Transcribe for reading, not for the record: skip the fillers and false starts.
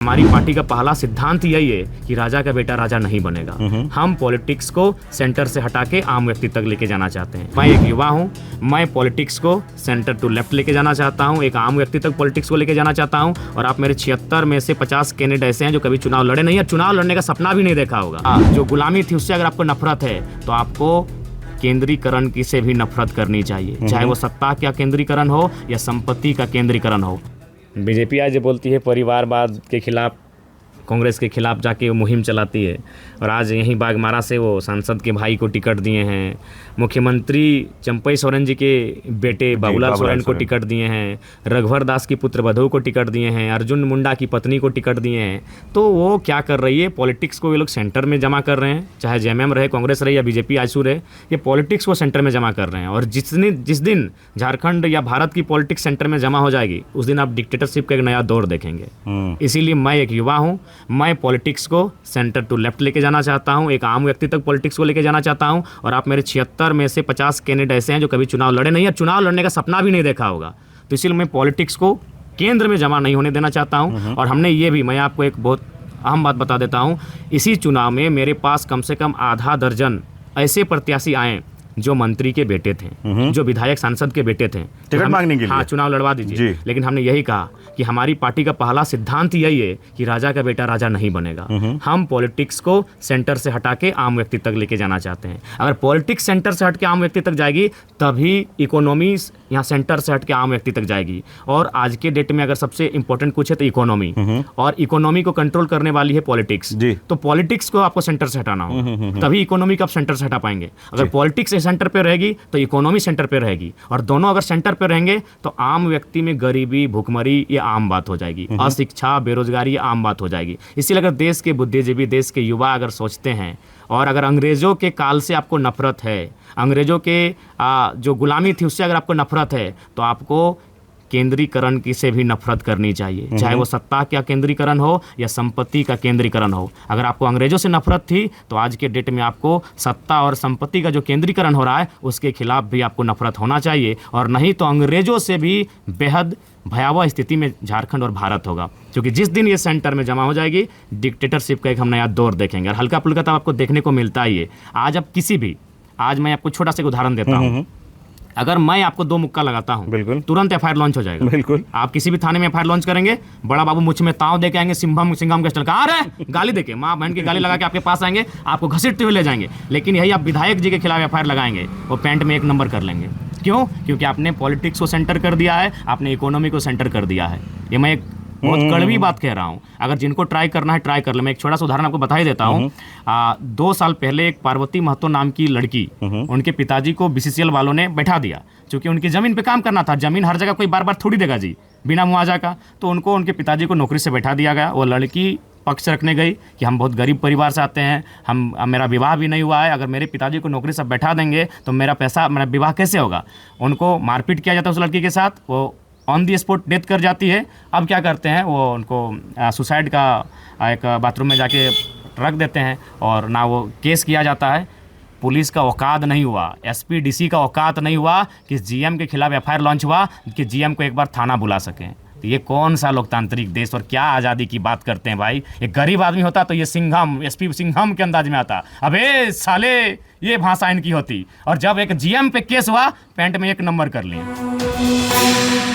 हमारी पार्टी का पहला सिद्धांत यही है कि राजा का बेटा राजा नहीं बनेगा। हम पॉलिटिक्स को सेंटर से हटा के आम व्यक्ति तक लेके जाना चाहते हैं। मैं एक युवा हूं, मैं पॉलिटिक्स को सेंटर टू लेफ्ट लेके जाना चाहता हूं, एक आम व्यक्ति तक पॉलिटिक्स को लेके जाना चाहता हूं। और आप मेरे 76 में से 50 कैंडिडेट ऐसे हैं जो कभी चुनाव लड़े नहीं है, चुनाव लड़ने का सपना भी नहीं देखा होगा। जो गुलामी थी उससे अगर आपको नफरत है तो आपको केंद्रीकरण की से भी नफरत करनी चाहिए, चाहे वो सत्ता का केंद्रीकरण हो या संपत्ति का केंद्रीकरण हो। बीजेपी आज बोलती है परिवारवाद के खिलाफ, कांग्रेस के खिलाफ जाके वो मुहिम चलाती है, और आज यहीं बागमारा से वो सांसद के भाई को टिकट दिए हैं, मुख्यमंत्री चंपई सोरेन जी के बेटे बाबूलाल सोरेन को टिकट दिए हैं, रघुवर दास की पुत्रवधू को टिकट दिए हैं, अर्जुन मुंडा की पत्नी को टिकट दिए हैं। तो वो क्या कर रही है, पॉलिटिक्स को ये लोग सेंटर में जमा कर रहे हैं, चाहे जेएमएम रहे, कांग्रेस रहे या बीजेपी आजसू रहे, ये पॉलिटिक्स को सेंटर में जमा कर रहे हैं। और जिस दिन झारखंड या भारत की पॉलिटिक्स सेंटर में जमा हो जाएगी उस दिन आप डिक्टेटरशिप का एक नया दौर देखेंगे। इसीलिए मैं एक युवा हूँ, मैं पॉलिटिक्स को सेंटर टू लेफ्ट लेके जाना चाहता हूं, एक आम व्यक्ति तक पॉलिटिक्स को लेके जाना चाहता हूं। और आप मेरे 76 में से 50 कैंडिडेट ऐसे हैं जो कभी चुनाव लड़े नहीं है, चुनाव लड़ने का सपना भी नहीं देखा होगा। तो इसलिए मैं पॉलिटिक्स को केंद्र में जमा नहीं होने देना चाहता हूं। और हमने ये भी, मैं आपको एक बहुत अहम बात बता देता हूं, इसी चुनाव में मेरे पास कम से कम आधा दर्जन ऐसे प्रत्याशी आए जो मंत्री के बेटे थे, जो विधायक सांसद के बेटे थे, टिकट मांगने के लिए। हाँ, चुनाव लड़वा दीजिए। लेकिन हमने यही कहा कि हमारी पार्टी का पहला सिद्धांत यही है कि राजा का बेटा राजा नहीं बनेगा। हम पॉलिटिक्स को सेंटर से हटा के आम व्यक्ति तक लेके जाना चाहते हैं। अगर पॉलिटिक्स सेंटर से हट के आम व्यक्ति तक जाएगी तभी इकोनॉमी यहाँ सेंटर से हट के आम व्यक्ति तक जाएगी। और आज के डेट में अगर सबसे इंपॉर्टेंट कुछ है तो इकोनॉमी, और इकोनॉमी को कंट्रोल करने वाली है पॉलिटिक्स। तो पॉलिटिक्स को आपको सेंटर से हटाना होगा, तभी इकोनॉमी को आप सेंटर से हटा पाएंगे। अगर पॉलिटिक्स सेंटर पे रहेगी तो इकोनॉमी सेंटर पे रहेगी, और दोनों अगर सेंटर पे रहेंगे तो आम व्यक्ति में गरीबी, भुखमरी ये आम बात हो जाएगी, अशिक्षा, बेरोजगारी ये आम बात हो जाएगी। इसीलिए अगर देश के बुद्धिजीवी, देश के युवा अगर सोचते हैं, और अगर अंग्रेजों के काल से आपको नफरत है, अंग्रेजों के जो गुलामी थी उससे अगर आपको नफरत है, तो आपको केंद्रीकरण की से भी नफरत करनी चाहिए, चाहे वो सत्ता का केंद्रीकरण हो या संपत्ति का केंद्रीकरण हो। अगर आपको अंग्रेजों से नफरत थी तो आज के डेट में आपको सत्ता और संपत्ति का जो केंद्रीकरण हो रहा है उसके खिलाफ भी आपको नफरत होना चाहिए, और नहीं तो अंग्रेजों से भी बेहद भयावह स्थिति में झारखंड और भारत होगा। क्योंकि जिस दिन ये सेंटर में जमा हो जाएगी डिक्टेटरशिप का एक हम नया दौर देखेंगे, और हल्का फुल्का तो आपको देखने को मिलता ही है। आज मैं आपको छोटा सा उदाहरण देता हूँ। अगर मैं आपको 2 मुक्का लगाता हूं, तुरंत एफआईआर लॉन्च हो जाएगा। बिल्कुल, आप किसी भी थाने में एफआईआर लॉन्च करेंगे, बड़ा बाबू मुझ में ताव देके आएंगे, सिंघम के स्टाइल का आ रहे गाली देके, माँ बहन की गाली लगा के आपके पास आएंगे, आपको घसीटते हुए ले जाएंगे। लेकिन यही आप विधायक जी के खिलाफ एफआईआर लगाएंगे, वो पैंट में 1 नंबर कर लेंगे। क्यों? क्योंकि आपने पॉलिटिक्स को सेंटर कर दिया है, आपने इकोनॉमी को सेंटर कर दिया है। ये मैं एक बहुत कड़वी बात कह रहा हूँ। अगर जिनको ट्राई करना है ट्राई कर ले। मैं एक छोटा सा उदाहरण आपको बता ही देता हूँ। 2 साल पहले एक पार्वती महतो नाम की लड़की, उनके पिताजी को बीसीसीएल वालों ने बैठा दिया, क्योंकि उनकी जमीन पे काम करना था। जमीन हर जगह कोई बार बार थोड़ी देगा जी, बिना मुआवजा का। तो उनको उनके पिताजी को नौकरी से बैठा दिया गया। वो लड़की पक्ष रखने गई कि हम बहुत गरीब परिवार से आते हैं, मेरा विवाह भी नहीं हुआ है, अगर मेरे पिताजी को नौकरी से बैठा देंगे तो मेरा विवाह कैसे होगा। उनको मारपीट किया जाता है उस लड़की के साथ, वो ऑन दी स्पॉट डेथ कर जाती है। अब क्या करते हैं, वो उनको सुसाइड का एक बाथरूम में जाके रख देते हैं, और ना वो केस किया जाता है। पुलिस का औकात नहीं हुआ, एसपी डीसी का औकात नहीं हुआ कि जीएम के खिलाफ एफआईआर लॉन्च हुआ कि जीएम को एक बार थाना बुला सकें। तो ये कौन सा लोकतांत्रिक देश और क्या आज़ादी की बात करते हैं भाई। एक गरीब आदमी होता तो ये सिंघम, एसपी सिंघम के अंदाज में आता, अबे साले ये भाषा इनकी होती। और जब एक जीएम पे केस हुआ, पैंट में 1 नंबर कर लिए।